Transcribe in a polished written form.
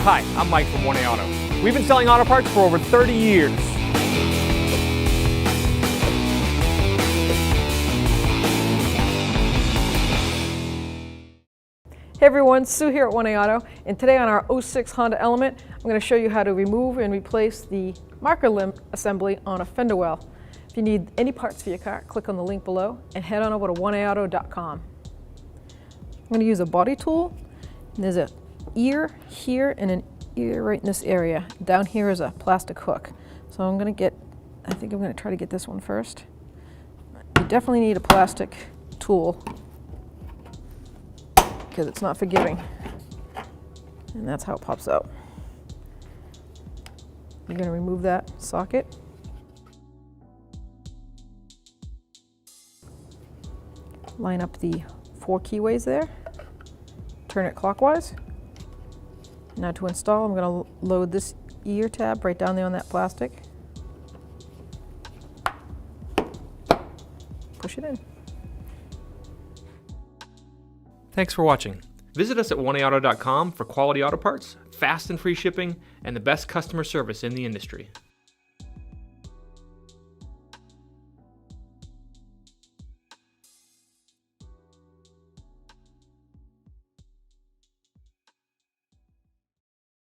Hi, I'm Mike from 1A Auto. We've been selling auto parts for over 30 years. Hey everyone, Sue here at 1A Auto, and today on our 06 Honda Element, I'm going to show you how to remove and replace the marker limb assembly on a fender well. If you need any parts for your car, click on the link below and head on over to 1aauto.com. I'm going to use a body tool. And there's an ear here and an ear right in this area. Down here is a plastic hook. So I think I'm going to try to get this one first. You definitely need a plastic tool because it's not forgiving. And that's how it pops out. You're going to remove that socket. Line up the 4 keyways there. Turn it clockwise. Now to install, I'm going to load this ear tab right down there on that plastic. Push it in. Thanks for watching. Visit us at 1aauto.com for quality auto parts, fast and free shipping, and the best customer service in the industry.